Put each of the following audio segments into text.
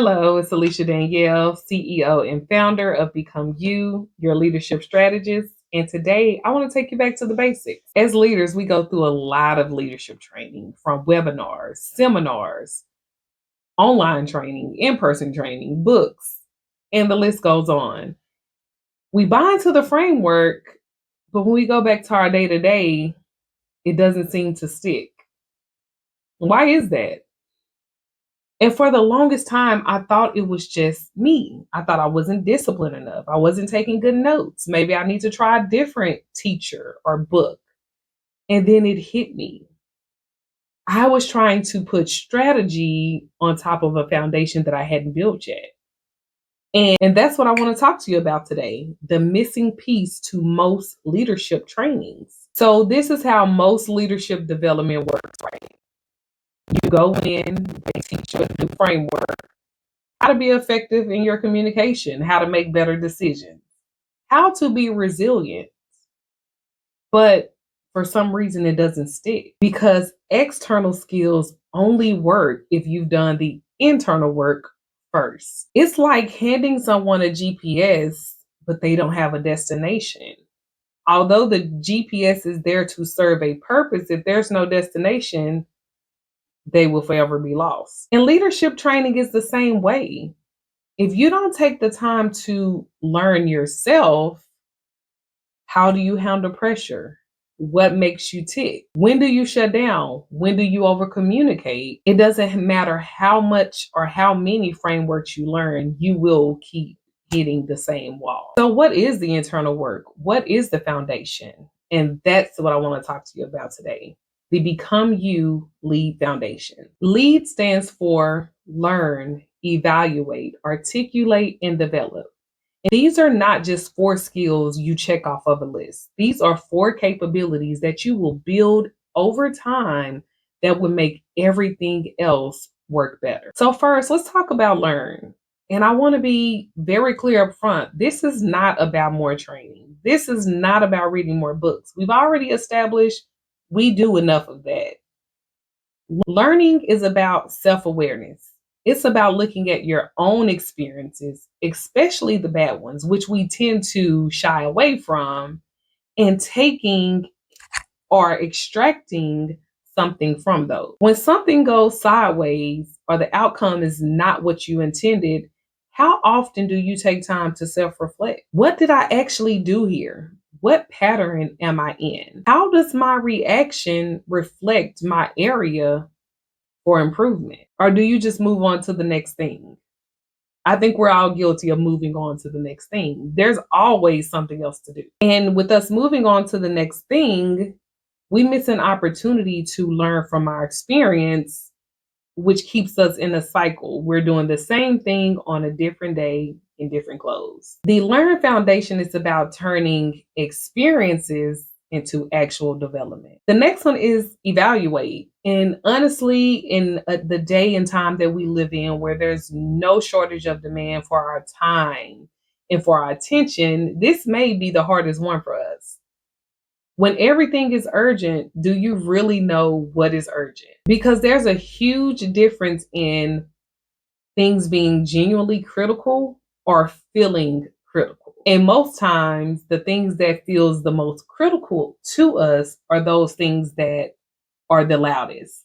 Hello, it's Alicia Danielle, CEO and founder of Become You, your leadership strategist. And today I want to take you back to the basics. As leaders, we go through a lot of leadership training from webinars, seminars, online training, in person training, books, and the list goes on. We buy into the framework, but when we go back to our day to day, it doesn't seem to stick. Why is that? And for the longest time, I thought it was just me. I thought I wasn't disciplined enough. I wasn't taking good notes. Maybe I need to try a different teacher or book. And then it hit me. I was trying to put strategy on top of a foundation that I hadn't built yet. And that's what I want to talk to you about today, the missing piece to most leadership trainings. So, this is how most leadership development works, right? You go in, they teach you a new framework, how to be effective in your communication, how to make better decisions, how to be resilient. But for some reason, it doesn't stick because external skills only work if you've done the internal work first. It's like handing someone a GPS, but they don't have a destination. Although the GPS is there to serve a purpose, if there's no destination, they will forever be lost. And leadership training is the same way. If you don't take the time to learn yourself, how do you handle pressure? What makes you tick? When do you shut down? When do you over communicate? It doesn't matter how much or how many frameworks you learn, you will keep hitting the same wall. So, what is the internal work? What is the foundation? And that's what I want to talk to you about today. The Become You LEAD Foundation. LEAD stands for learn, evaluate, articulate, and develop. And these are not just 4 skills you check off of a list. These are 4 capabilities that you will build over time that will make everything else work better. So, first, let's talk about learn. And I want to be very clear up front. This is not about more training. This is not about reading more books. We've already established we do enough of that. Learning is about self awareness. It's about looking at your own experiences, especially the bad ones, which we tend to shy away from, and taking or extracting something from those. When something goes sideways or the outcome is not what you intended, how often do you take time to self reflect? What did I actually do here? What pattern am I in? How does my reaction reflect my area for improvement? Or do you just move on to the next thing? I think we're all guilty of moving on to the next thing. There's always something else to do. And with us moving on to the next thing, we miss an opportunity to learn from our experience, which keeps us in a cycle. We're doing the same thing on a different day in different clothes. The Learn Foundation is about turning experiences into actual development. The next one is evaluate. And honestly, in the day and time that we live in, where there's no shortage of demand for our time and for our attention, this may be the hardest one for us. When everything is urgent, do you really know what is urgent? Because there's a huge difference in things being genuinely critical or feeling critical. And most times, the things that feels the most critical to us are those things that are the loudest.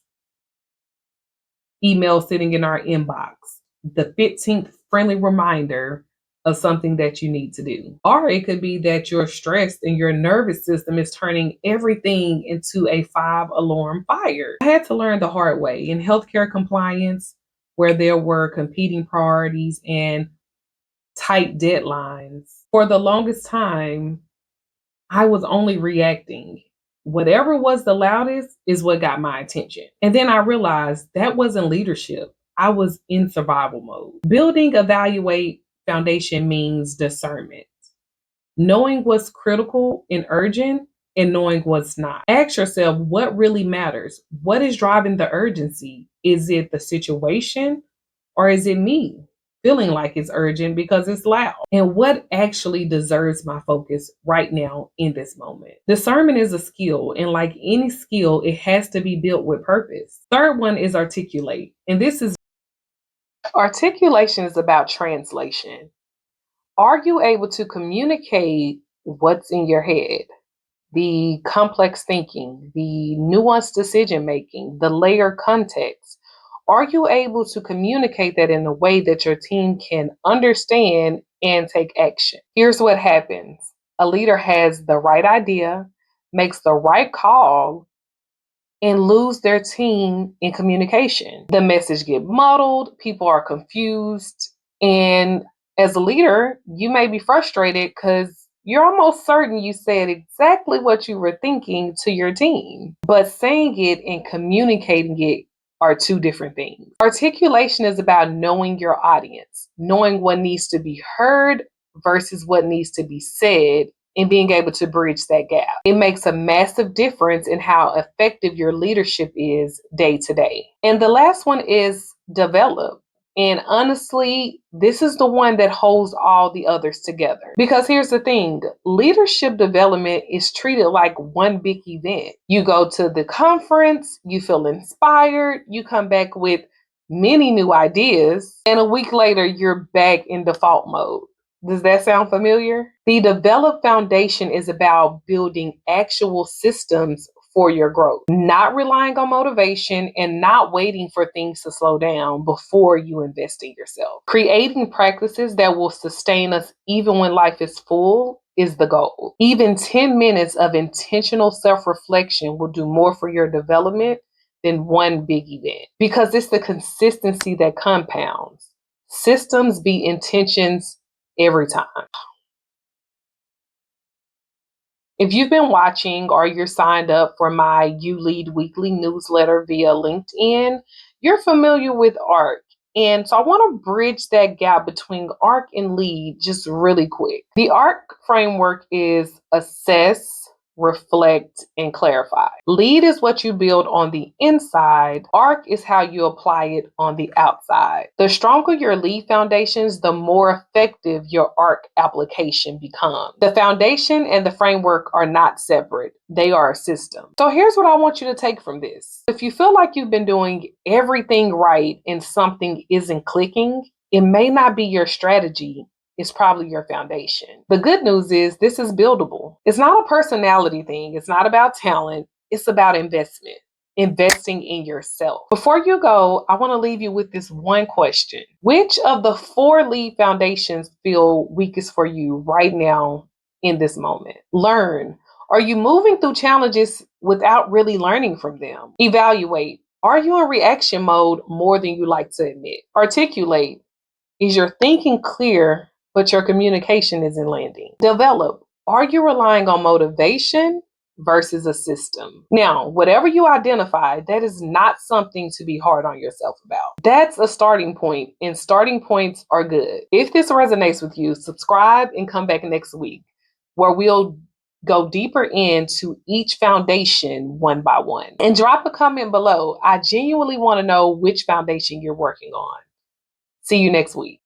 Email sitting in our inbox, the 15th friendly reminder of something that you need to do. Or it could be that you're stressed and your nervous system is turning everything into a 5 alarm fire. I had to learn the hard way in healthcare compliance, where there were competing priorities and tight deadlines. For the longest time, I was only reacting. Whatever was the loudest is what got my attention. And then I realized that wasn't leadership. I was in survival mode. Building Evaluate Foundation means discernment, knowing what's critical and urgent and knowing what's not. Ask yourself what really matters. What is driving the urgency? Is it the situation or is it me feeling like it's urgent because it's loud? And what actually deserves my focus right now in this moment? Discernment is a skill, and like any skill, it has to be built with purpose. Third one is articulate. And this is Articulation is about translation. Are you able to communicate what's in your head? The complex thinking, the nuanced decision making, the layered context. Are you able to communicate that in a way that your team can understand and take action? Here's what happens: a leader has the right idea, makes the right call, and lose their team in communication. The message get muddled, people are confused, and as a leader, you may be frustrated because you're almost certain you said exactly what you were thinking to your team. But saying it and communicating it are two different things. Articulation is about knowing your audience, knowing what needs to be heard versus what needs to be said, and being able to bridge that gap. It makes a massive difference in how effective your leadership is day to day. And the last one is develop. And honestly, this is the one that holds all the others together. Because here's the thing: leadership development is treated like one big event. You go to the conference, you feel inspired, you come back with many new ideas, and a week later, you're back in default mode. Does that sound familiar? The developed foundation is about building actual systems for your growth, not relying on motivation and not waiting for things to slow down before you invest in yourself. Creating practices that will sustain us even when life is full is the goal. Even 10 minutes of intentional self reflection will do more for your development than one big event, because it's the consistency that compounds. Systems beat intentions every time. If you've been watching or you're signed up for my You Lead weekly newsletter via LinkedIn, you're familiar with ARC. And so I want to bridge that gap between ARC and LEAD just really quick. The ARC framework is assess, reflect, and clarify. LEAD is what you build on the inside. ARC is how you apply it on the outside. The stronger your LEAD foundations, the more effective your ARC application becomes. The foundation and the framework are not separate. They are a system. So here's what I want you to take from this. If you feel like you've been doing everything right and something isn't clicking, it may not be your strategy. It's probably your foundation. The good news is this is buildable. It's not a personality thing. It's not about talent. It's about investment, investing in yourself. Before you go, I want to leave you with this one question. Which of the 4 lead foundations feel weakest for you right now in this moment? Learn. Are you moving through challenges without really learning from them? Evaluate. Are you in reaction mode more than you like to admit? Articulate. Is your thinking clear, but your communication isn't landing? Develop. Are you relying on motivation versus a system? Now, whatever you identify, that is not something to be hard on yourself about. That's a starting point, and starting points are good. If this resonates with you, subscribe and come back next week, where we'll go deeper into each foundation one by one. And drop a comment below. I genuinely want to know which foundation you're working on. See you next week.